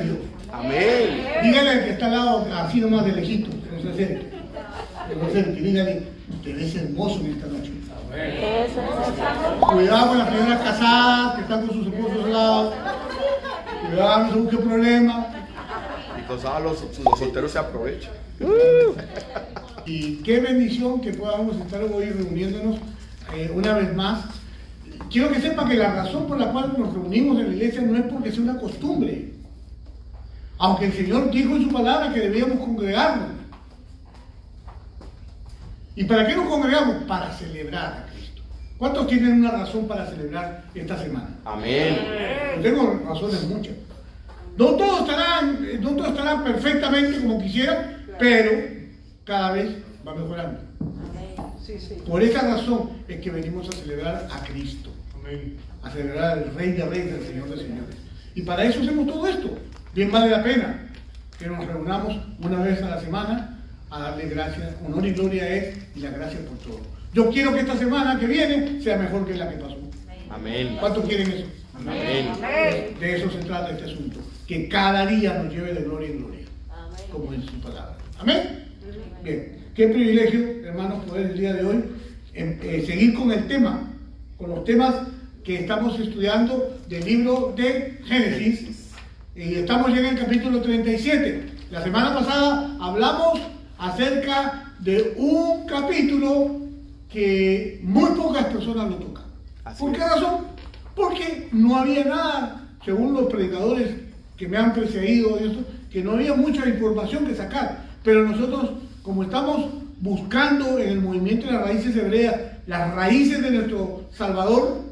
Dios. Amén. Dígale al que está al lado, así nomás de lejito, que no se acerque. Que no se acerque, dígale, te ves hermoso en esta noche. Cuidado con las señoras casadas que están con sus esposos al lado. Cuidado, no se busque problemas. Los solteros se aprovechan. Y qué bendición que podamos estar hoy reuniéndonos una vez más. Quiero que sepa que la razón por la cual nos reunimos en la iglesia no es porque sea una costumbre. Aunque el Señor dijo en su palabra que debíamos congregarnos. ¿Y para qué nos congregamos? Para celebrar a Cristo. ¿Cuántos tienen una razón para celebrar esta semana? Amén. Yo tengo razones muchas. No todos estarán perfectamente como quisieran, pero cada vez va mejorando. Por esa razón es que venimos a celebrar a Cristo. A celebrar al Rey de Reyes, al Señor de Señores. Y para eso hacemos todo esto. Bien vale la pena que nos reunamos una vez a la semana a darle gracias, honor y gloria a Él y la gracia por todo. Yo quiero que esta semana que viene sea mejor que la que pasó. Amén. ¿Cuántos quieren eso? Amén. De eso se trata este asunto. Que cada día nos lleve de gloria en gloria. Como en su palabra. Amén. Bien. Qué privilegio, hermanos, poder el día de hoy seguir con el tema, con los temas que estamos estudiando del libro de Génesis. Y estamos ya en el capítulo 37. La semana pasada hablamos acerca de un capítulo que muy pocas personas lo tocan. ¿Por qué razón? Porque no había nada, según los predicadores que me han precedido, que no había mucha información que sacar. Pero nosotros, como estamos buscando en el movimiento de las raíces hebreas, las raíces de nuestro Salvador,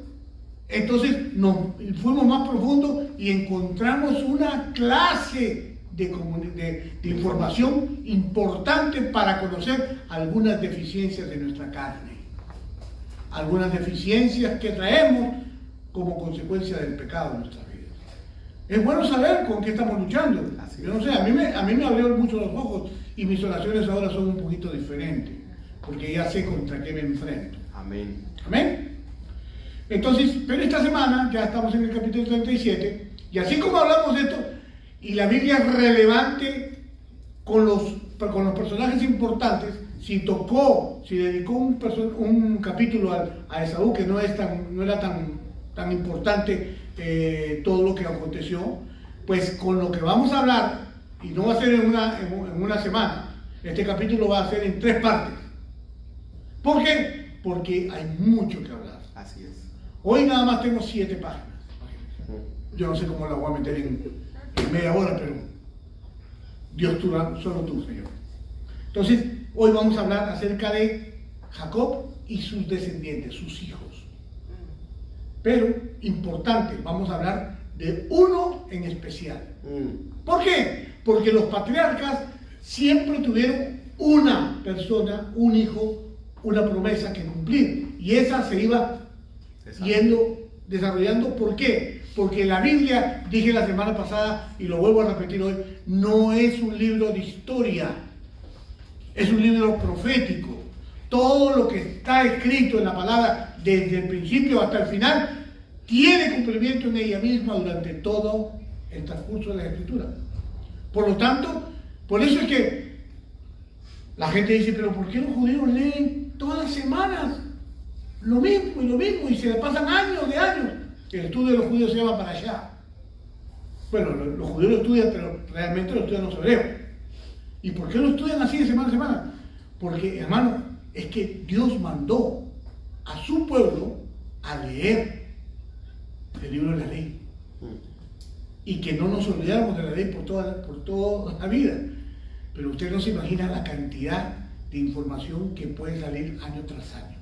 entonces nos fuimos más profundo y encontramos una clase de información importante para conocer algunas deficiencias de nuestra carne, algunas deficiencias que traemos como consecuencia del pecado en nuestras vidas. Es bueno saber con qué estamos luchando. Yo no sé, a mí me abrieron mucho los ojos y mis oraciones ahora son un poquito diferentes, porque ya sé contra qué me enfrento. Amén. Amén. Entonces, pero esta semana ya estamos en el capítulo 37, y así como hablamos de esto, y la Biblia es relevante con los personajes importantes, si dedicó un capítulo a Esaú, que no era tan importante todo lo que aconteció, pues con lo que vamos a hablar, y no va a ser en una semana, este capítulo va a ser en 3 partes. ¿Por qué? Porque hay mucho que hablar. Así es. Hoy nada más tengo 7 páginas. Yo no sé cómo la voy a meter en media hora, pero Dios tú, solo tú, Señor. Entonces, hoy vamos a hablar acerca de Jacob y sus descendientes, sus hijos. Pero, importante, vamos a hablar de uno en especial. ¿Por qué? Porque los patriarcas siempre tuvieron una persona, un hijo, una promesa que cumplir. Y esa se iba desarrollando. ¿Por qué? Porque la Biblia, dije la semana pasada y lo vuelvo a repetir hoy, no es un libro de historia, es un libro profético. Todo lo que está escrito en la palabra desde el principio hasta el final tiene cumplimiento en ella misma durante todo el transcurso de la Escritura. Por lo tanto, por eso es que la gente dice, pero ¿por qué los judíos leen todas las semanas lo mismo y se le pasan años de años? El estudio de los judíos se llama para allá. Bueno, los judíos lo estudian, pero realmente lo estudian los hebreos. ¿Y por qué lo estudian así de semana a semana? Porque, hermano, es que Dios mandó a su pueblo a leer el libro de la ley. Y que no nos olvidáramos de la ley por toda la vida. Pero usted no se imagina la cantidad de información que puede salir año tras año.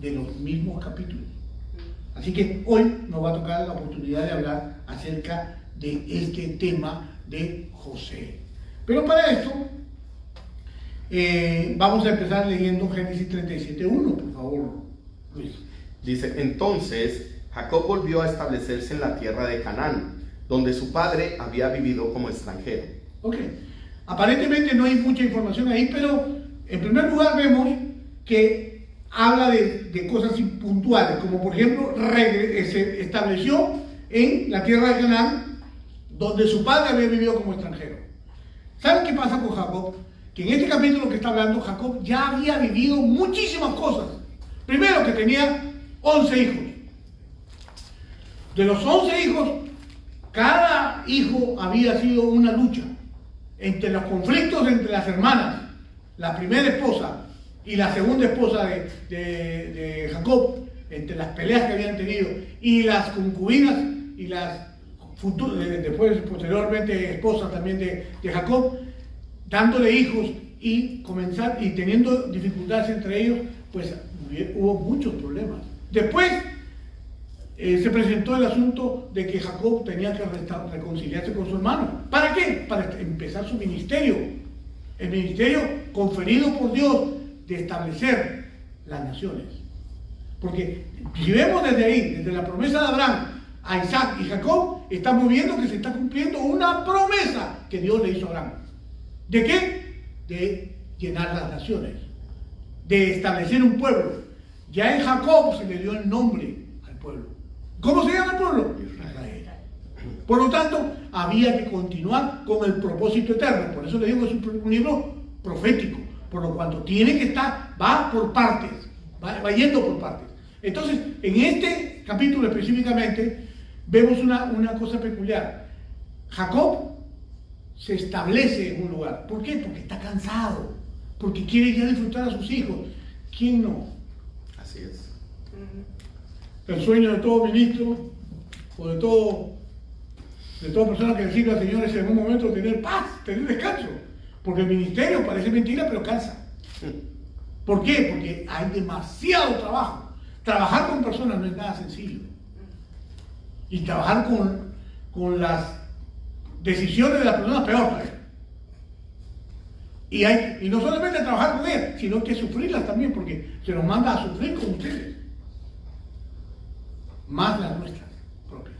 De los mismos capítulos. Así que hoy nos va a tocar la oportunidad de hablar acerca de este tema de José. Pero para esto, vamos a empezar leyendo Génesis 37:1, por favor, Luis. Dice, entonces Jacob volvió a establecerse en la tierra de Canaán, donde su padre había vivido como extranjero. Ok, aparentemente no hay mucha información ahí, pero en primer lugar vemos que habla de cosas puntuales, como por ejemplo se estableció en la tierra de Canaán, donde su padre había vivido como extranjero. ¿Saben qué pasa con Jacob? Que en este capítulo que está hablando, Jacob ya había vivido muchísimas cosas. Primero, que tenía 11 hijos. De los 11 hijos, cada hijo había sido una lucha entre los conflictos entre las hermanas, la primera esposa y la segunda esposa de Jacob, entre las peleas que habían tenido, y las concubinas y las después posteriormente esposas también de Jacob, dándole hijos y teniendo dificultades entre ellos, pues hubo muchos problemas. Después se presentó el asunto de que Jacob tenía que reconciliarse con su hermano. ¿Para qué? Para empezar su ministerio. El ministerio conferido por Dios de establecer las naciones. Porque si vemos desde ahí, desde la promesa de Abraham a Isaac y Jacob, estamos viendo que se está cumpliendo una promesa que Dios le hizo a Abraham. ¿De qué? De llenar las naciones, de establecer un pueblo. Ya en Jacob se le dio el nombre al pueblo. ¿Cómo se llama el pueblo? Israel. Por lo tanto, había que continuar con el propósito eterno. Por eso le digo que es un libro profético, por lo cuanto tiene que estar, va por partes, va yendo por partes. Entonces, en este capítulo específicamente, vemos una cosa peculiar. Jacob se establece en un lugar. ¿Por qué? Porque está cansado, porque quiere ya disfrutar a sus hijos. ¿Quién no? Así es. El sueño de todo ministro o de toda persona que le sirve al Señor es en un momento tener paz, tener descanso. Porque el ministerio parece mentira, pero cansa. ¿Por qué? Porque hay demasiado trabajo. Trabajar con personas no es nada sencillo. Y trabajar con las decisiones de las personas peor todavía. Y no solamente trabajar con ellas, sino que sufrirlas también, porque se nos manda a sufrir con ustedes. Más las nuestras propias.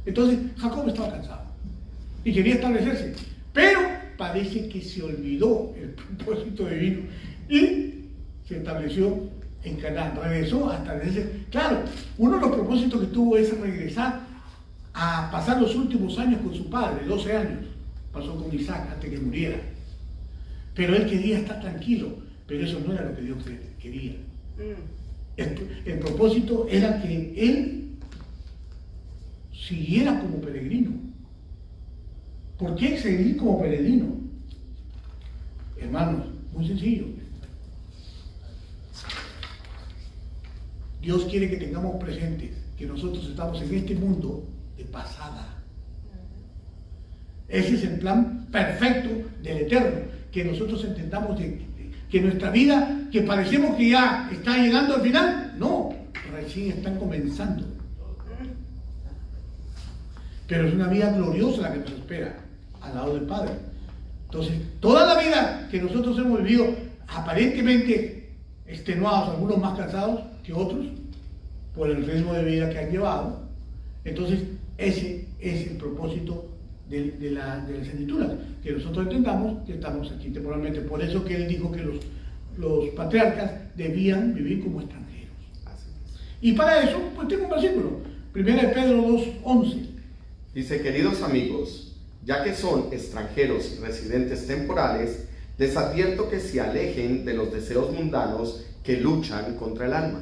Entonces Jacob estaba cansado y quería establecerse, pero parece que se olvidó el propósito divino y se estableció en Canaán, regresó a establecerse. Claro, uno de los propósitos que tuvo es regresar a pasar los últimos años con su padre, 12 años pasó con Isaac antes que muriera, pero él quería estar tranquilo, pero eso no era lo que Dios quería. El propósito era que él siguiera como peregrino. ¿Por qué seguir como peregrino? Hermanos, muy sencillo. Dios quiere que tengamos presentes que nosotros estamos en este mundo de pasada. Ese es el plan perfecto del Eterno, que nosotros entendamos que nuestra vida, que parecemos que ya está llegando al final, no, recién están comenzando. Pero es una vida gloriosa la que nos espera al lado del Padre. Entonces, toda la vida que nosotros hemos vivido, aparentemente extenuados, algunos más cansados que otros, por el ritmo de vida que han llevado, entonces ese es el propósito de las Escrituras, que nosotros entendamos que estamos aquí temporalmente. Por eso que él dijo que los patriarcas debían vivir como extranjeros. Y para eso, pues tengo un versículo, 1 Pedro 2:11. Dice: queridos amigos, ya que son extranjeros y residentes temporales, les advierto que se alejen de los deseos mundanos que luchan contra el alma.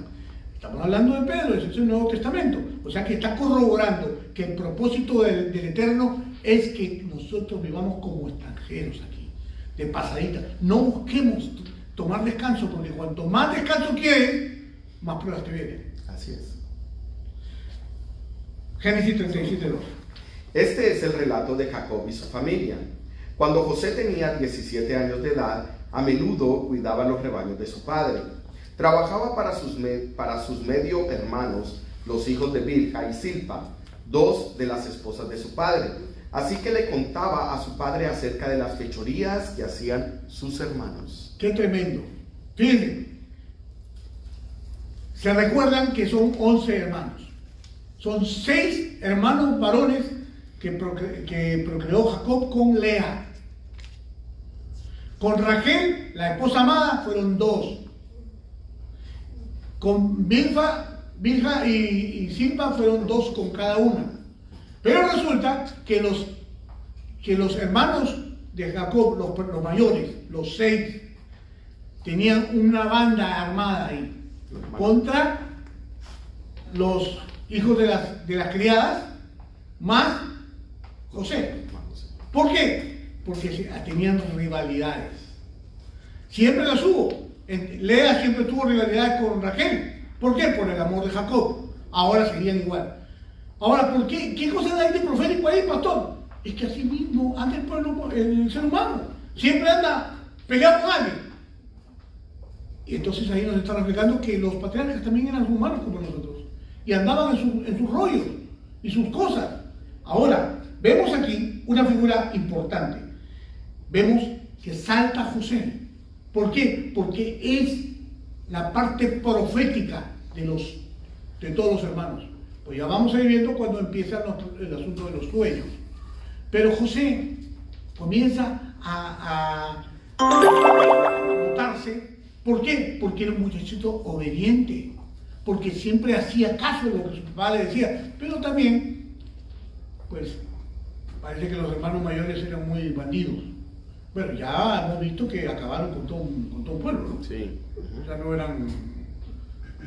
Estamos hablando de Pedro, ese es el Nuevo Testamento. O sea que está corroborando que el propósito del Eterno es que nosotros vivamos como extranjeros aquí, de pasadita. No busquemos tomar descanso, porque cuanto más descanso quieres, más pruebas te vienen. Así es. Génesis 37:2. Este es el relato de Jacob y su familia. Cuando José tenía 17 años de edad, a menudo cuidaba los rebaños de su padre. Trabajaba para sus medio hermanos, los hijos de Bilha y Silpa, dos de las esposas de su padre. Así que le contaba a su padre acerca de las fechorías que hacían sus hermanos. ¡Qué tremendo! Fíjense, se recuerdan que son 11 hermanos. Son 6 hermanos varones que procreó Jacob con Lea. Con Raquel, la esposa amada, fueron 2. Con Bilha y Silpa fueron 2 con cada una. Pero resulta que los que los hermanos de Jacob, los mayores, los 6, tenían una banda armada ahí contra los hijos de las criadas más José. ¿Por qué? Porque tenían rivalidades. Siempre las hubo. Lea siempre tuvo rivalidades con Raquel. ¿Por qué? Por el amor de Jacob. Ahora serían igual. Ahora, ¿por qué? ¿Qué cosa hay de profético ahí, pastor? Es que así mismo anda el pueblo, el ser humano. Siempre anda peleado con alguien. Y entonces ahí nos está reflejando que los patriarcas también eran humanos como nosotros. Y andaban en sus rollos y sus cosas. Ahora, vemos aquí una figura importante. Vemos que salta José. ¿Por qué? Porque es la parte profética de todos los hermanos. Pues ya vamos a ir viendo cuando empieza el asunto de los sueños. Pero José comienza a notarse. ¿Por qué? Porque era un muchachito obediente. Porque siempre hacía caso de lo que su papá le decía. Pero también, pues, parece que los hermanos mayores eran muy bandidos. Bueno, ya hemos visto que acabaron con todo un pueblo, ¿no? Sí. O sea, no eran...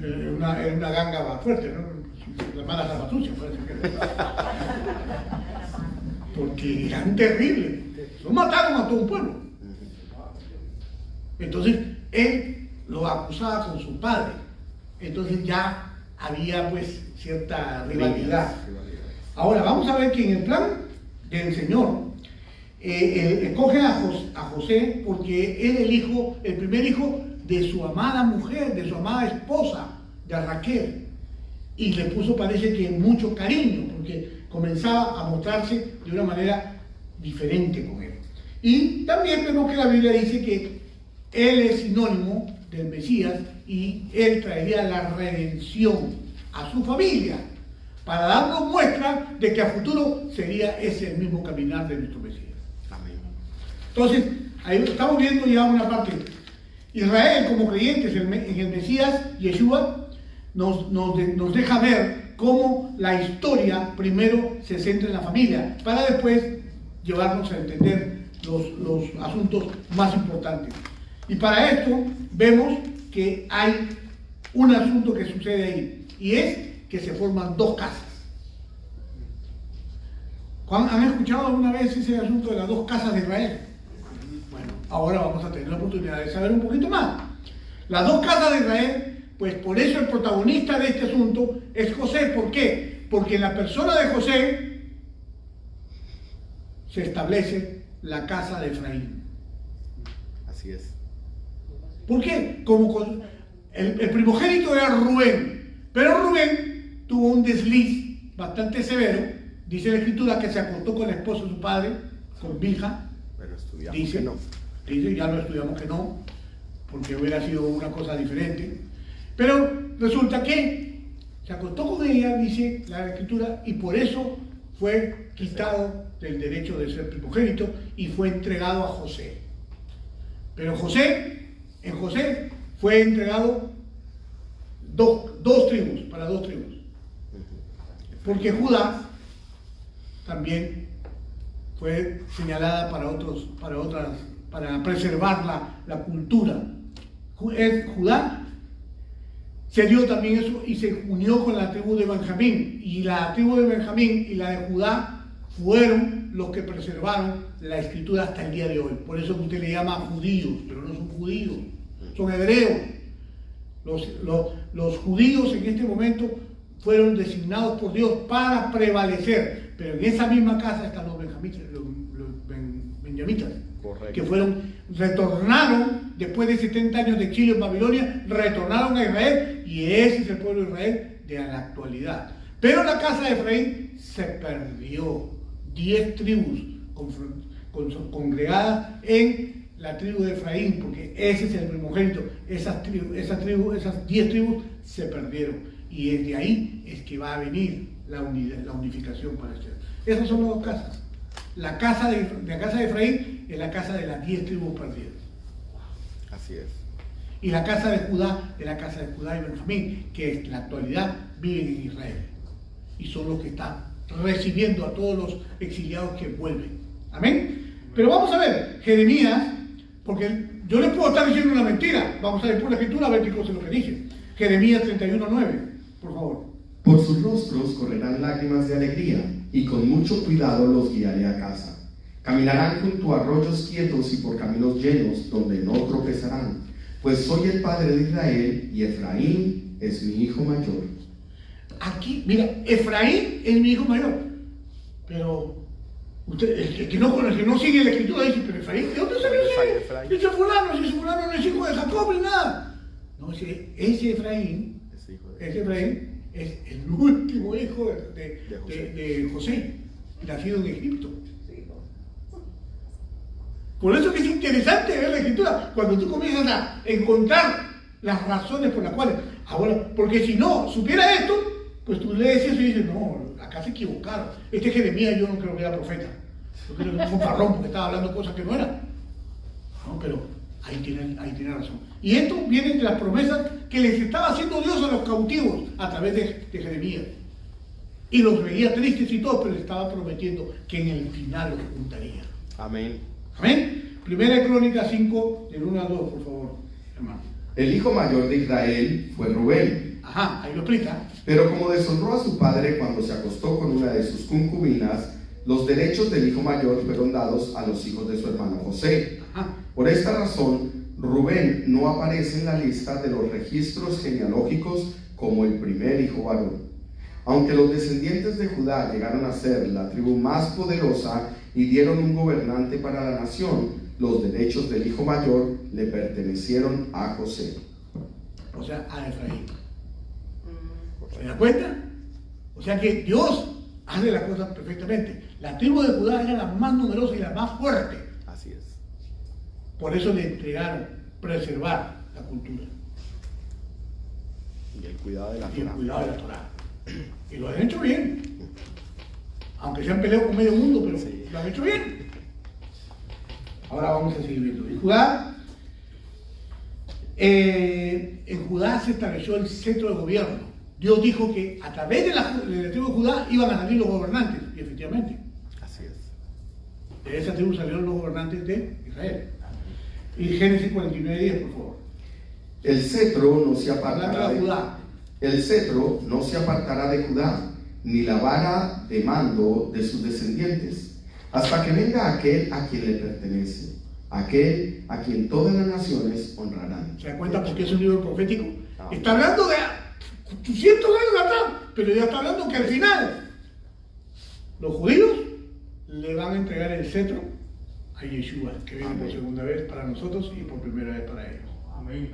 Era una ganga fuerte, ¿no? Las malas zapatuchas, parece que era. Porque eran terribles. Lo mataron a todo un pueblo. Entonces, él lo acusaba con su padre. Entonces ya había pues cierta rivalidad. Ahora vamos a ver que en el plan del Señor escoge a José porque era el primer hijo de su amada mujer, de su amada esposa, de Raquel. Y le puso, parece que mucho cariño, porque comenzaba a mostrarse de una manera diferente con él. Y también vemos que la Biblia dice que él es sinónimo del Mesías y él traería la redención a su familia para darnos muestra de que a futuro sería ese el mismo caminar de nuestro Mesías. Amén. Entonces, ahí estamos viendo ya una parte. Israel como creyentes en el Mesías, Yeshua, nos deja ver cómo la historia primero se centra en la familia para después llevarnos a entender los asuntos más importantes. Y para esto vemos que hay un asunto que sucede ahí, y es que se forman dos casas. ¿Han escuchado alguna vez ese asunto de las dos casas de Israel? Bueno, ahora vamos a tener la oportunidad de saber un poquito más. Las dos casas de Israel, pues por eso el protagonista de este asunto es José. ¿Por qué? Porque en la persona de José se establece la casa de Efraín. Así es. ¿Por qué? El primogénito era Rubén, pero Rubén tuvo un desliz bastante severo. Dice la Escritura que se acostó con la esposa de su padre, con Bilha. Pero estudiamos Dice, que no. Dice, ya lo estudiamos que no, porque hubiera sido una cosa diferente. Pero resulta que se acostó con ella, dice la Escritura, y por eso fue quitado del derecho de ser primogénito y fue entregado a José. Pero en José fue entregado dos tribus, para dos tribus. Porque Judá también fue señalada para preservar la cultura. Judá se dio también eso y se unió con la tribu de Benjamín. Y la tribu de Benjamín y la de Judá fueron los que preservaron la escritura hasta el día de hoy. Por eso usted le llama judíos, pero no son judíos, son hebreos. Los judíos en este momento fueron designados por Dios para prevalecer, pero en esa misma casa están los benjamitas, Correcto. que retornaron después de 70 años de exilio en Babilonia, retornaron a Israel, y ese es el pueblo de Israel de la actualidad. Pero la casa de Efraín se perdió. 10 tribus congregadas en la tribu de Efraín, porque ese es el primogénito. Esas 10 tribus se perdieron, y desde ahí es que va a venir la unificación para este. Esas son las dos casas. La casa de Efraín es la casa de las 10 tribus perdidas. Así es. Y la casa de Judá es la casa de Judá y Benjamín, que en la actualidad viven en Israel. Y son los que están recibiendo a todos los exiliados que vuelven. Amén. Pero vamos a ver, Jeremías, porque yo les puedo estar diciendo una mentira. Vamos a ver por la escritura a ver qué cosa es lo que dice. Jeremías 31:9, por favor. Por sus rostros correrán lágrimas de alegría, y con mucho cuidado los guiaré a casa. Caminarán junto a arroyos quietos y por caminos llenos, donde no tropezarán. Pues soy el padre de Israel, y Efraín es mi hijo mayor. Aquí, mira, Efraín es mi hijo mayor. Pero usted, el que no sigue la escritura dice, pero Efraín, ¿de dónde salió ese? Ese fulano no es hijo de Jacob ni nada. No, ese Efraín es el último hijo de José, nacido en Egipto. Por eso que es interesante ver la escritura, cuando tú comienzas a encontrar las razones por las cuales, ahora, porque si no supiera esto, pues tú lees eso y dices, no, acá se equivocaron. Este Jeremías yo no creo que era profeta, yo creo que fue un farrón porque estaba hablando cosas que no eran. No, pero ahí tiene razón. Y esto viene de las promesas que les estaba haciendo Dios a los cautivos a través de Jeremías. Y los veía tristes y todo, pero les estaba prometiendo que en el final los juntaría. Amén. Amén. Primera de Crónicas 5, del 1 al 2, por favor, hermano. El hijo mayor de Israel fue Rubén. Ajá, ahí lo explica. Pero como deshonró a su padre cuando se acostó con una de sus concubinas, los derechos del hijo mayor fueron dados a los hijos de su hermano José. Ajá. Por esta razón, Rubén no aparece en la lista de los registros genealógicos como el primer hijo varón. Aunque los descendientes de Judá llegaron a ser la tribu más poderosa y dieron un gobernante para la nación, los derechos del hijo mayor le pertenecieron a José. O sea, a Efraín. ¿Se da cuenta? O sea que Dios hace las cosas perfectamente. La tribu de Judá era la más numerosa y la más fuerte. Así es. Por eso le entregaron preservar la cultura. Y el cuidado de la Y el Torá. cuidado de la Torá. Y lo han hecho bien. Aunque se han peleado con medio mundo, pero Sí. lo han hecho bien. Ahora vamos a seguir viendo. En Judá se estableció el centro de gobierno. Dios dijo que a través de la tribu de Judá iban a salir los gobernantes, y efectivamente. Así es. De esa tribu salieron los gobernantes de Israel. Y Génesis 49:10, por favor. El cetro no se Hablando apartará de de Judá. El cetro no se apartará de Judá, ni la vara de mando de sus descendientes, hasta que venga aquel a quien le pertenece, aquel a quien todas las naciones honrarán. ¿Se da cuenta por qué es un libro profético? Ah. Está hablando de cientos de años atrás, pero ya está hablando que al final los judíos le van a entregar el cetro a Yeshua, que viene por segunda vez para nosotros y por primera vez para ellos. Amén.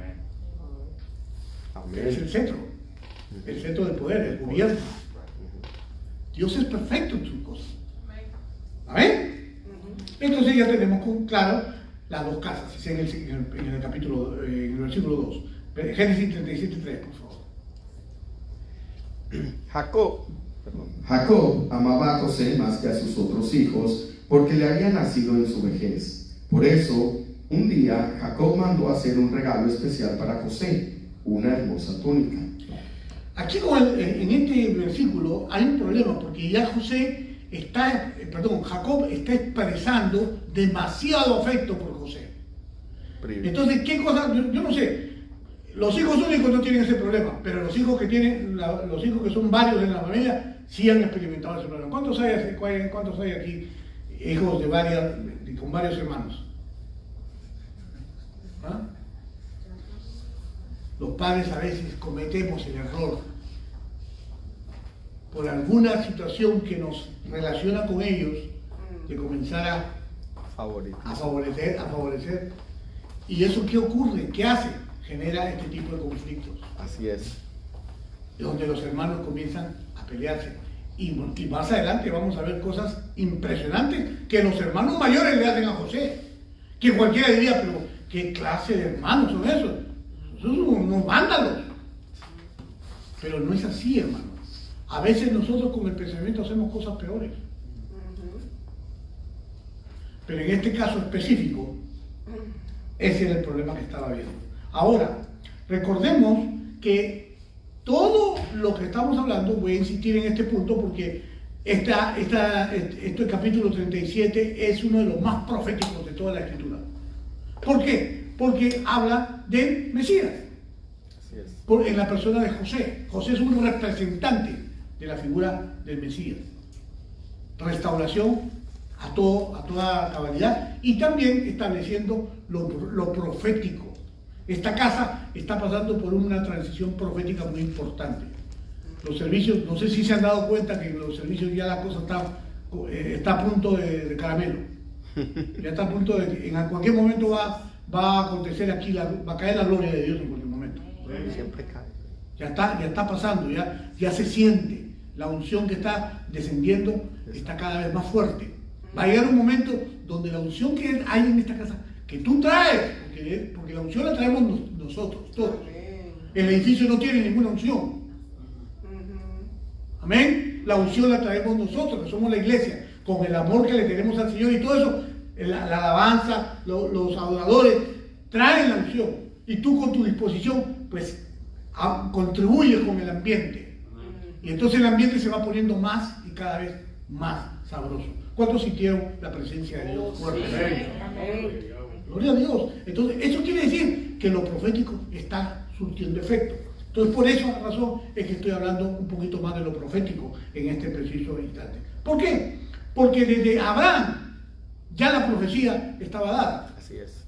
Amén. Es el cetro del poder, el gobierno. Dios es perfecto en sus cosas. ¿Amén? Entonces ya tenemos claro las dos casas, en el capítulo, en el versículo 2. Génesis 37:3, por favor. Jacob amaba a José más que a sus otros hijos, porque le había nacido en su vejez. Por eso, un día Jacob mandó hacer un regalo especial para José, una hermosa túnica. Aquí en este versículo hay un problema, porque ya Jacob está expresando demasiado afecto por José. Entonces, ¿qué cosa? Yo no sé. Los hijos únicos no tienen ese problema, pero los hijos que son varios en la familia sí han experimentado ese problema. ¿Cuántos hay aquí hijos con varios hermanos? ¿Ah? Los padres a veces cometemos el error por alguna situación que nos relaciona con ellos de comenzar a favorecer. ¿Y eso qué ocurre? ¿Qué hace? Genera este tipo de conflictos. Así es. Donde los hermanos comienzan a pelearse. Y más adelante vamos a ver cosas impresionantes que los hermanos mayores le hacen a José. Que cualquiera diría, pero ¿qué clase de hermanos son esos? Son unos vándalos. Pero no es así, hermano. A veces nosotros con el pensamiento hacemos cosas peores. Pero en este caso específico, ese era el problema que estaba viendo. Ahora, recordemos que todo lo que estamos hablando, voy a insistir en este punto porque Este capítulo 37 es uno de los más proféticos de toda la Escritura. ¿Por qué? Porque habla del Mesías. Así es. En la persona de José. José es un representante de la figura del Mesías. Restauración a toda cabalidad y también estableciendo lo profético. Esta casa está pasando por una transición profética muy importante. Los servicios, no sé si se han dado cuenta que en los servicios ya la cosa está a punto de caramelo. Ya está a punto de, en cualquier momento va a acontecer aquí, va a caer la gloria de Dios en cualquier momento. Siempre cae. Ya está pasando, ya se siente. La unción que está descendiendo está cada vez más fuerte. Va a llegar un momento donde la unción que hay en esta casa, que tú traes, porque la unción la traemos nosotros, todos. El edificio no tiene ninguna unción. Amén. La unción la traemos nosotros, que somos la iglesia, con el amor que le tenemos al Señor y todo eso, la alabanza, los adoradores, traen la unción. Y tú con tu disposición, pues, contribuyes con el ambiente. Y entonces el ambiente se va poniendo más y cada vez más sabroso. ¿Cuántos sintieron la presencia de Dios fuerte? Amén. Gloria a Dios. Entonces, eso quiere decir que lo profético está surtiendo efecto. Entonces, por esa razón es que estoy hablando un poquito más de lo profético en este preciso instante. ¿Por qué? Porque desde Abraham ya la profecía estaba dada. Así es.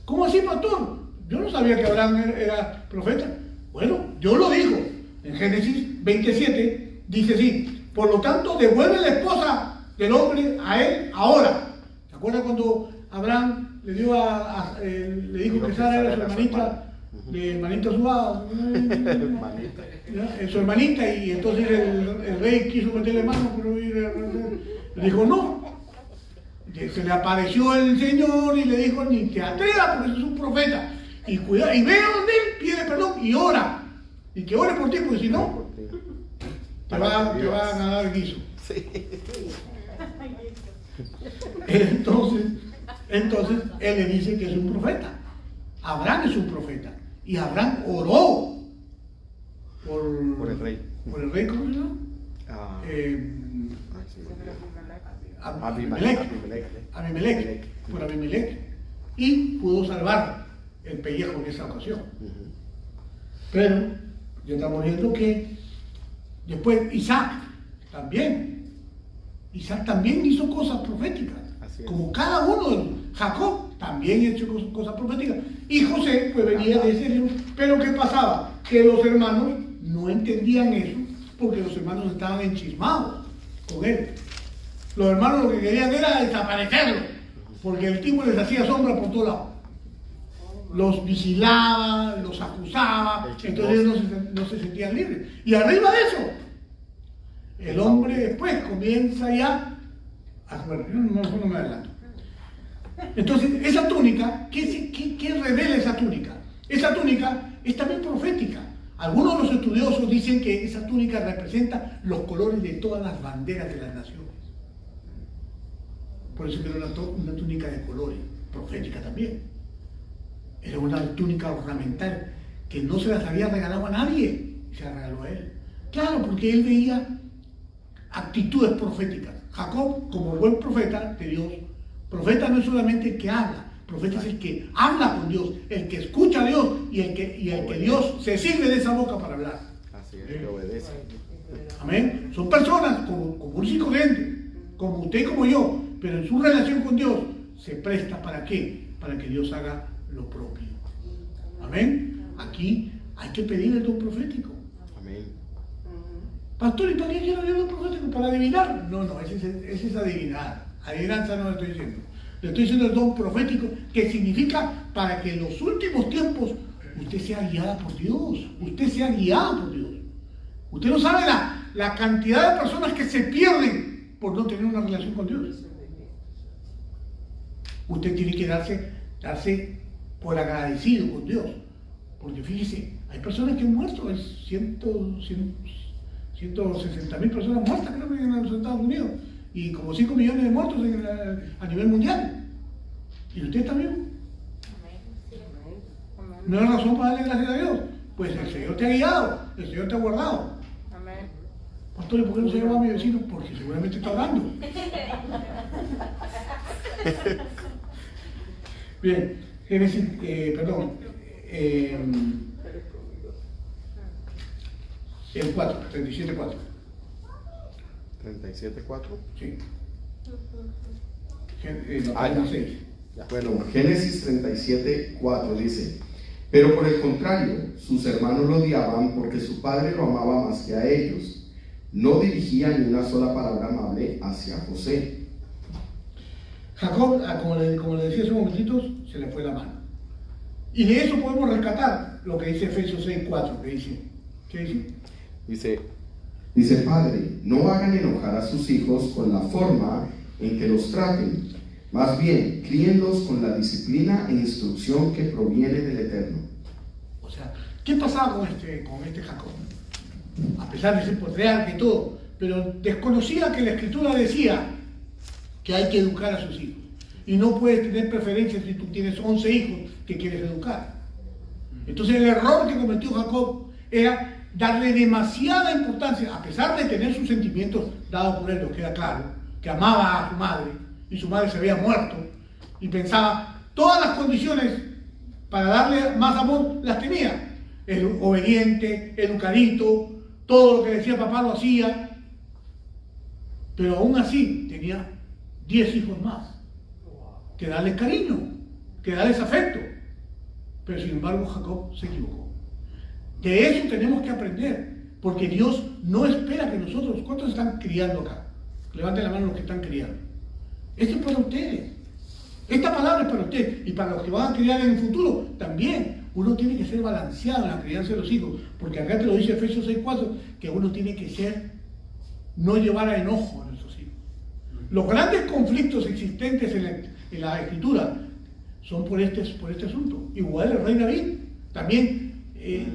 ¿Cómo así, pastor? Yo no sabía que Abraham era profeta. Bueno, Dios lo dijo. En Génesis 27 dice así: por lo tanto, devuelve la esposa del hombre a él ahora. ¿Se acuerdan cuando Abraham le dijo que Sara era su hermanita? De hermanita suave, su hermanita, y entonces el rey quiso meterle mano, pero le dijo no. Se le apareció el Señor y le dijo: ni te atrevas, porque sos un profeta, y cuidado, y ve donde él pide perdón y ora, y que ore por ti, porque si no te van a dar guiso. Sí. Entonces él le dice que es un profeta. Abraham es un profeta. Y Abraham oró por el rey. ¿Por el rey cómo se llama? Abimelech. Por Abimelech. Y pudo salvar el pellejo en esa ocasión. Pero ya estamos viendo que después Isaac también hizo cosas proféticas. Como cada uno de los. Jacob también hizo cosas proféticas. Y José pues venía de ese libro. Pero ¿qué pasaba? Que los hermanos no entendían eso, porque los hermanos estaban enchismados con él. Los hermanos lo que querían era desaparecerlo, porque el tipo les hacía sombra por todos lados. Los vigilaba, los acusaba, entonces ellos no se sentían libres. Y arriba de eso, el hombre después comienza ya bueno, no me adelanto. Entonces, esa túnica, ¿qué revela esa túnica? Esa túnica es también profética. Algunos de los estudiosos dicen que esa túnica representa los colores de todas las banderas de las naciones. Por eso que era una túnica de colores, profética también. Era una túnica ornamental que no se las había regalado a nadie, se la regaló a él. Claro, porque él veía actitudes proféticas. Jacob, como buen profeta de Dios, profeta no es solamente el que habla, profeta es el que habla con Dios, el que escucha a Dios y el que Dios se sirve de esa boca para hablar. Así es, que obedece. Amén. Son personas comunes y corrientes, como usted y como yo, pero en su relación con Dios se presta ¿para qué? Para que Dios haga lo propio. Amén. Aquí hay que pedir el don profético. Amén. Pastor, ¿y para qué quiero yo el don profético? ¿Para adivinar? No, ese es adivinar. Adivinanza no le estoy diciendo. Le estoy diciendo el don profético, que significa para que en los últimos tiempos usted sea guiada por Dios. Usted sea guiado por Dios. Usted no sabe la cantidad de personas que se pierden por no tener una relación con Dios. Usted tiene que darse por agradecido con Dios. Porque fíjese, hay personas que han muerto, hay 160.000 personas muertas, creo que en los Estados Unidos, y como 5 millones de muertos a nivel mundial. ¿Y usted está vivo? ¿No hay razón para darle gracias a Dios? Pues el Señor te ha guiado, el Señor te ha guardado. Pastor, ¿y por qué no se llama a mi vecino? Porque seguramente está orando. Bien, Génesis, el 4, 37:4. 37:4. Sí. Bueno, Génesis 37:4 dice: pero por el contrario, sus hermanos lo odiaban porque su padre lo amaba más que a ellos. No dirigía ni una sola palabra amable hacia José. Jacob, como le decía hace un momentito, se le fue la mano. Y de eso podemos rescatar lo que dice Efesios 6:4, que dice, ¿qué dice? Dice, Padre, no hagan enojar a sus hijos con la forma en que los traten. Más bien, críenlos con la disciplina e instrucción que proviene del Eterno. O sea, ¿qué pasaba con este Jacob? A pesar de ser patriarca y todo, pero desconocía que la Escritura decía que hay que educar a sus hijos. Y no puedes tener preferencias si tú tienes 11 hijos que quieres educar. Entonces el error que cometió Jacob era darle demasiada importancia, a pesar de tener sus sentimientos dados por él, nos queda claro, que amaba a su madre, y su madre se había muerto, y pensaba, todas las condiciones para darle más amor las tenía. Obediente, educadito, todo lo que decía papá lo hacía, pero aún así tenía 10 hijos más, que darles cariño, que darles afecto. Pero sin embargo Jacob se equivocó. De eso tenemos que aprender, porque Dios no espera que nosotros, ¿cuántos están criando acá? Levanten la mano los que están criando. Esto es para ustedes. Esta palabra es para ustedes y para los que van a criar en el futuro también. Uno tiene que ser balanceado en la crianza de los hijos, porque acá te lo dice Efesios 6:4, que uno tiene que ser, no llevar a enojo a nuestros hijos. Los grandes conflictos existentes en la Escritura son por este asunto. Igual el rey David, también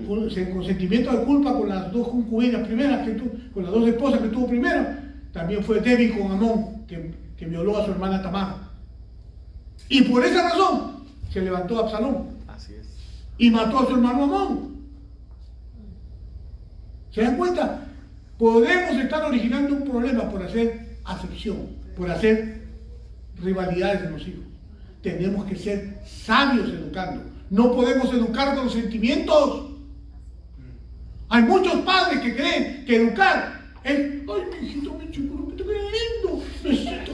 con sentimiento de culpa con las dos concubinas primeras, con las dos esposas que tuvo primero, también fue débil con Amón, que violó a su hermana Tamar. Y por esa razón se levantó Absalón. Así es. Y mató a su hermano Amón. ¿Se dan cuenta? Podemos estar originando un problema por hacer acepción, por hacer rivalidades en los hijos. Tenemos que ser sabios educando. No podemos educar con sentimientos. Hay muchos padres que creen que educar es, ay, mi hijito, mi chico, qué lindo, besito,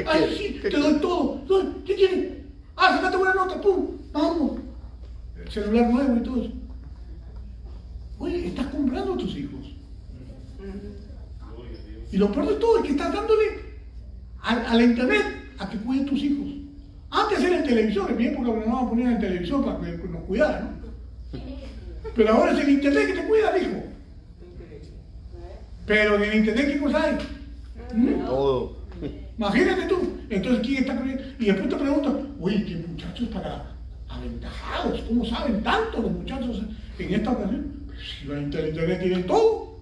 ay, sí, te doy todo. ¿Qué quieres? Sacate buena nota, pum, vamos. El celular nuevo y todo eso. Oye, estás comprando a tus hijos. Y lo peor de todo es que estás dándole a la internet a que cuiden tus hijos. Antes era el televisor, en mi época nos vamos a poner el televisor para que nos cuidara, ¿no? Pero ahora es el internet que te cuida, hijo. Pero en el internet, ¿qué cosa hay? Todo. Imagínate tú. Entonces, ¿quién está creyendo? Y después te preguntan, oye, qué muchachos para aventajados, ¿cómo saben tanto los muchachos en esta ocasión? Pero si en el internet tienen todo.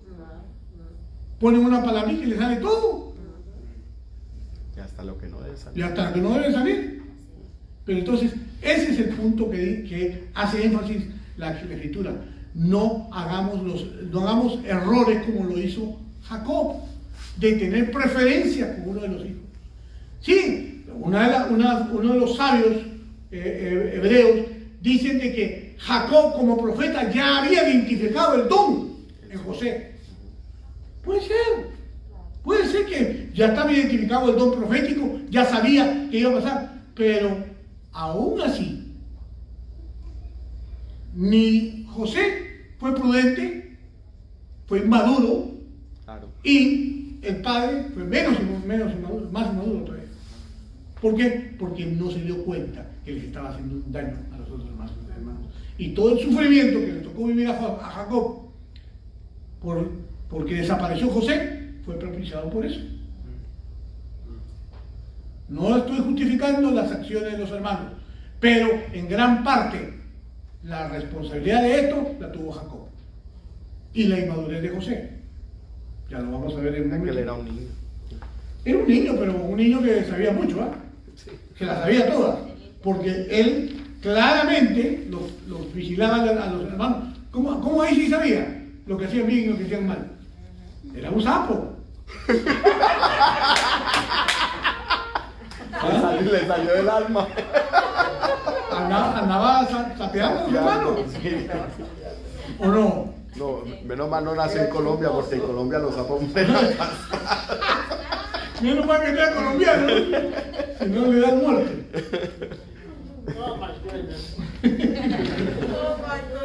Ponen una palabrita y les sale todo. Y hasta lo que no debe salir. Y hasta lo que no debe salir. Pero entonces, ese es el punto que hace énfasis la Escritura. No hagamos errores como lo hizo Jacob, de tener preferencia con uno de los hijos. Sí, uno de los sabios hebreos dicen de que Jacob como profeta ya había identificado el don en José. Puede ser que ya estaba identificado el don profético, ya sabía que iba a pasar, pero aún así, ni José fue prudente, fue inmaduro, claro. Y el padre fue más inmaduro todavía. ¿Por qué? Porque no se dio cuenta que les estaba haciendo un daño a los otros hermanos. Y todo el sufrimiento que le tocó vivir a Jacob porque desapareció José fue propiciado por eso. No estoy justificando las acciones de los hermanos, pero en gran parte la responsabilidad de esto la tuvo Jacob y la inmadurez de José. Ya lo vamos a ver en un momento. Él era un niño. Era un niño, pero un niño que sabía mucho, ¿ah? Sí. Que las sabía todas, porque él claramente los vigilaba a los hermanos. ¿Cómo ahí sí sabía lo que hacían bien y lo que hacían mal? Era un sapo. Le salió del alma. Andaba sapeando a su hermano. Sí. ¿O no? No, menos mal no nació en Colombia, porque en Colombia los sapos mueren. Menos mal que sea colombiano, si no le dan muerte.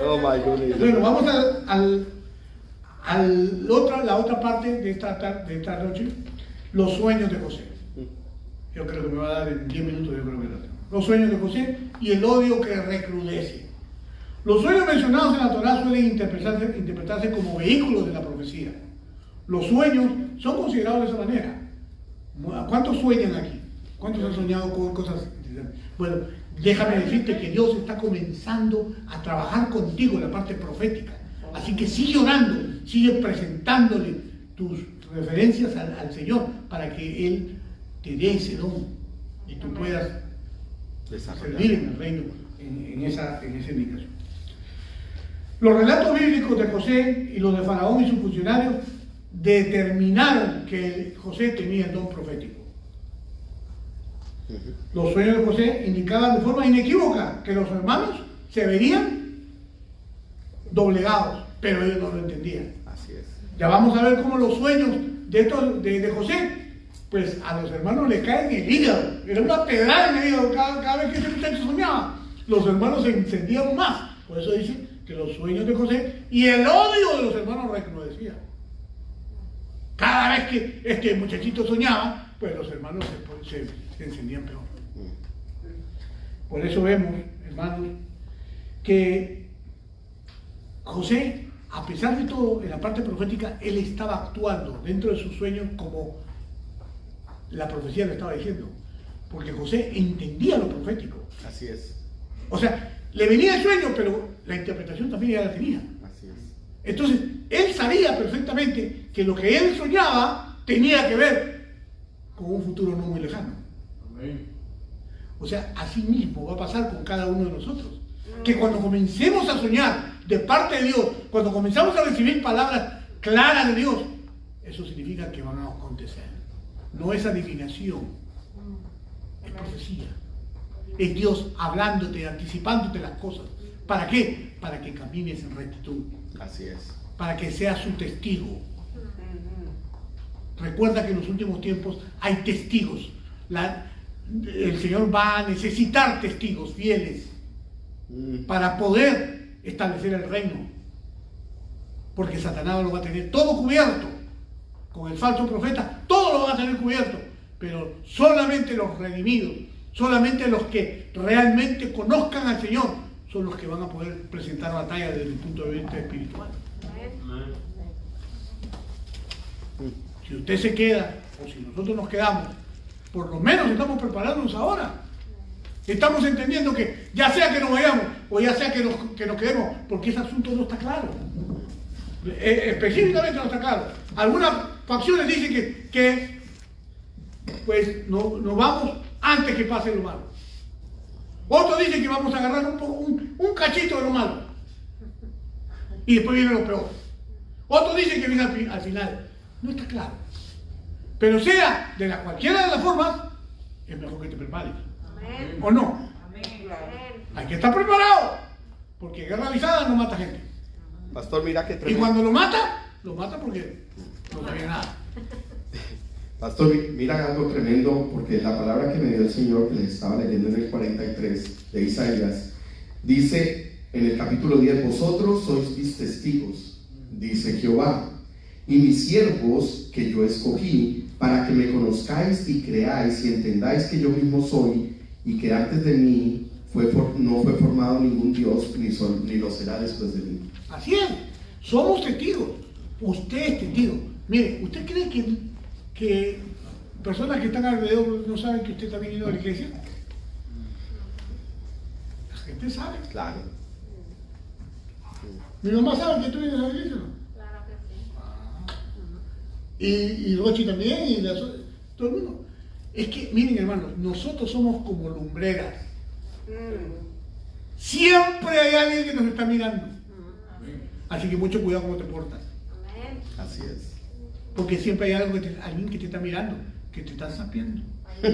Oh my goodness. Bueno, vamos la otra parte de esta noche, los sueños de José. Yo creo que me va a dar en 10 minutos, yo creo que lo tengo. Los sueños de José y el odio que recrudece. Los sueños mencionados en la Torá suelen interpretarse como vehículos de la profecía. Los sueños son considerados de esa manera. ¿Cuántos sueñan aquí? ¿Cuántos han soñado con cosas? Bueno, déjame decirte que Dios está comenzando a trabajar contigo en la parte profética. Así que sigue orando, sigue presentándole tus referencias al Señor para que Él te dé ese don y tú puedas servir en el reino en esa indicación. Los relatos bíblicos de José y los de Faraón y sus funcionarios determinaron que José tenía el don profético. Los sueños de José indicaban de forma inequívoca que los hermanos se verían doblegados, pero ellos no lo entendían. Así es. Ya vamos a ver cómo los sueños de José, pues a los hermanos le caen en el hígado. Era una pedrada en el hígado cada vez que ese muchacho soñaba. Los hermanos se encendían más. Por eso dice que los sueños de José y el odio de los hermanos recrudecía. Cada vez que este muchachito soñaba, pues los hermanos se encendían peor. Por eso vemos, hermanos, que José, a pesar de todo, en la parte profética, él estaba actuando dentro de sus sueños como la profecía le estaba diciendo. Porque José entendía lo profético. Así es. O sea, le venía el sueño, pero la interpretación también ya la tenía. Así es. Entonces, él sabía perfectamente que lo que él soñaba tenía que ver con un futuro no muy lejano. Amén. O sea, así mismo va a pasar con cada uno de nosotros. Que cuando comencemos a soñar de parte de Dios, cuando comenzamos a recibir palabras claras de Dios, eso significa que van a acontecer. No es adivinación, es profecía. Es Dios hablándote, anticipándote las cosas. ¿Para qué? Para que camines en rectitud. Así es. Para que seas su testigo. Recuerda que en los últimos tiempos hay testigos. El Señor va a necesitar testigos fieles para poder establecer el reino. Porque Satanás lo va a tener todo cubierto. Con el falso profeta, todo lo van a tener cubierto. Pero solamente los redimidos, solamente los que realmente conozcan al Señor, son los que van a poder presentar batalla desde el punto de vista espiritual. Si usted se queda, o si nosotros nos quedamos, por lo menos estamos preparándonos ahora. Estamos entendiendo que ya sea que nos vayamos, o ya sea que nos quedemos, porque ese asunto no está claro. Específicamente no está claro. Algunas facciones dicen que pues nos vamos antes que pase lo malo. Otros dicen que vamos a agarrar un cachito de lo malo. Y después viene lo peor. Otros dicen que viene al final. No está claro. Pero sea de cualquiera de las formas, es mejor que te prepares. Amén. ¿O no? Amén. Hay que estar preparado. Porque guerra avisada no mata gente. Pastor, mira que tremendo. Y cuando lo mata porque no sabía nada. Pastor, mira algo tremendo, porque la palabra que me dio el Señor, que les estaba leyendo en el 43 de Isaías, dice en el capítulo 10, vosotros sois mis testigos, dice Jehová, y mis siervos que yo escogí, para que me conozcáis y creáis y entendáis que yo mismo soy, y que antes de mí no fue formado ningún Dios, ni lo será después de mí. Así es, somos testigos, usted es testigo. Mire, ¿usted cree que personas que están alrededor no saben que usted también ha ido a la iglesia? La gente sabe. Claro. Mi mamá sabe que tú vienes a la iglesia, ¿no? Claro que Y sí. Rochi también, y todo el mundo. Es que, miren hermanos, nosotros somos como lumbreras. Siempre hay alguien que nos está mirando. Así que mucho cuidado cómo te portas. Amén. Así es. Porque siempre hay alguien que te está mirando, que te está sapeando. Hay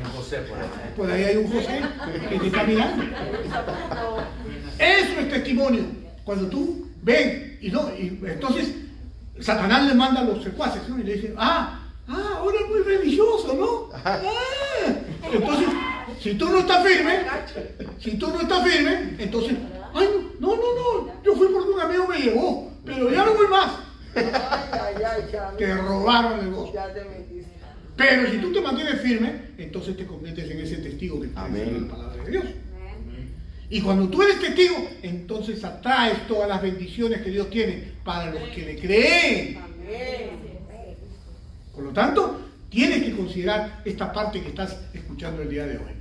un José por ahí. Por ahí hay un José que te está mirando. Eso es testimonio. Cuando tú ven y entonces Satanás le manda a los secuaces, ¿no? Y le dice, ahora es muy religioso, ¿no? Entonces, si tú no estás firme, entonces, ay, no, yo fui porque un amigo me llevó, pero ya no voy más. Te robaron el gozo. Pero si tú te mantienes firme, entonces te conviertes en ese testigo que está diciendo la palabra de Dios. Y cuando tú eres testigo, entonces atraes todas las bendiciones que Dios tiene para los que le creen. Por lo tanto, tienes que considerar esta parte que estás escuchando el día de hoy.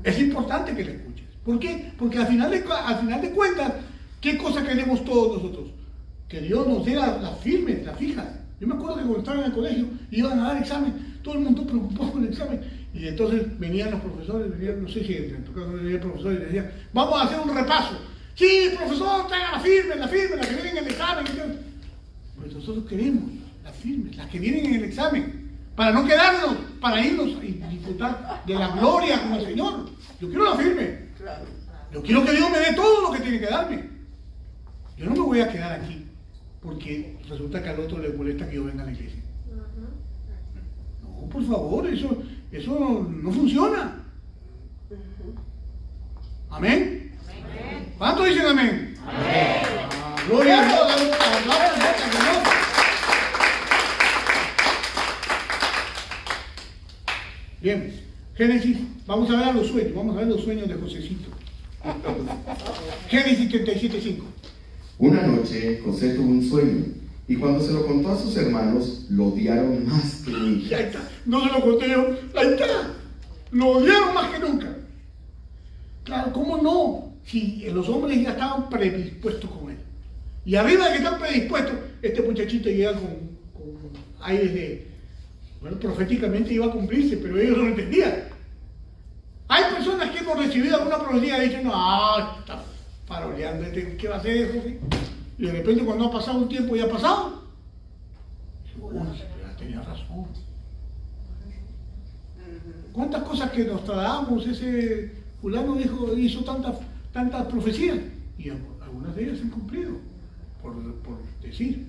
Es importante que la escuches. ¿Por qué? Porque al final de cuentas, ¿qué cosa queremos todos nosotros? Que Dios nos dé las firmes, las fijas. Yo me acuerdo que cuando estaba en el colegio iban a dar examen, todo el mundo preocupado con el examen. Y entonces venían los profesores, no sé si en tu caso venía el profesor y le decían, vamos a hacer un repaso. Sí, profesor, traiga la firme, la que viene en el examen. Pues nosotros queremos las firmes, las que vienen en el examen, para no quedarnos, para irnos y disfrutar de la gloria con el Señor. Yo quiero la firme. Yo quiero que Dios me dé todo lo que tiene que darme. Yo no me voy a quedar aquí porque resulta que al otro le molesta que yo venga a la iglesia. No, por favor, eso no funciona. ¿Amén? ¿Cuántos dicen amén? Gloria a Dios, Dios. Bien, Génesis, vamos a ver los sueños de Josecito. Génesis 37:5. Una noche José tuvo un sueño y cuando se lo contó a sus hermanos lo odiaron más que nunca. Ahí está, no se lo conté yo, ahí está, lo odiaron más que nunca. Claro, ¿cómo no? Si los hombres ya estaban predispuestos con él. Y arriba de que están predispuestos, este muchachito llega con aires de, bueno, proféticamente iba a cumplirse, pero ellos no lo entendían. Hay personas que hemos recibido alguna profecía y dicen, no, está paroleando, ¿qué va a hacer eso? Y de repente cuando ha pasado un tiempo y ha pasado, ya tenía razón. ¿Cuántas cosas que nos trasladamos? Ese fulano hizo tantas profecías y algunas de ellas se han cumplido, por decir.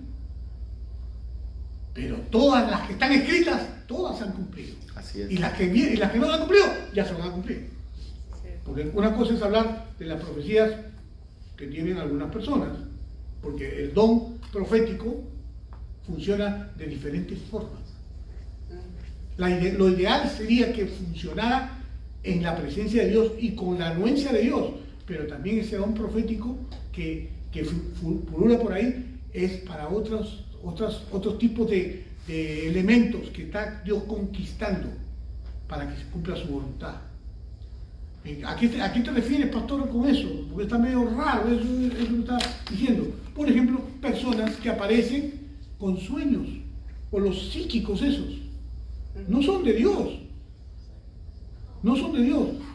Pero todas las que están escritas, todas se han cumplido. Así es. Y las que no se han cumplido, ya se van a cumplir. Porque una cosa es hablar de las profecías que tienen algunas personas, porque el don profético funciona de diferentes formas. Lo ideal sería que funcionara en la presencia de Dios y con la anuencia de Dios, pero también ese don profético que pulula por ahí es para otros tipos de elementos que está Dios conquistando para que se cumpla su voluntad. ¿A qué te refieres, pastor, con eso? Porque está medio raro eso que está diciendo. Por ejemplo, personas que aparecen con sueños, o los psíquicos esos, no son de Dios,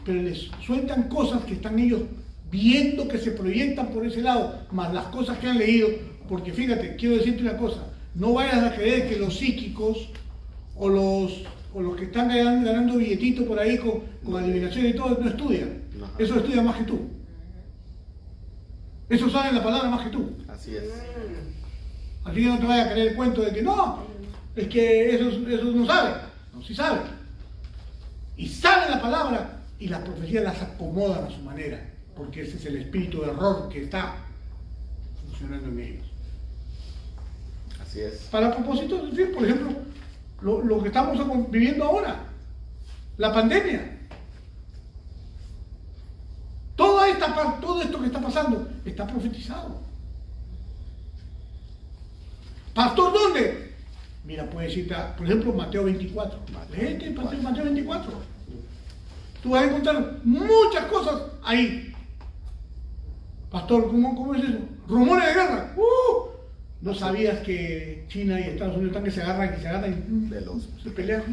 pero les sueltan cosas que están ellos viendo que se proyectan por ese lado, más las cosas que han leído, porque fíjate, quiero decirte una cosa, no vayas a creer que los psíquicos o los que están ganando billetitos por ahí con adivinación y todo, no estudian. Eso estudia más que tú. Eso sabe la palabra más que tú. Así es. Así que no te vayas a creer el cuento de que no, es que esos no saben. No, sí saben. Y saben la palabra y las profecías las acomodan a su manera, porque ese es el espíritu de error que está funcionando en ellos. Así es. Para propósito, por ejemplo, lo que estamos viviendo ahora, la pandemia. Todo esto que está pasando está profetizado. ¿Pastor dónde? Mira, puedes ir, por ejemplo, Mateo 24. Léete Mateo 24. Tú vas a encontrar muchas cosas ahí. Pastor, ¿cómo es eso? Rumores de guerra. ¿No sabías que China y Estados Unidos están que se agarran y se pelean?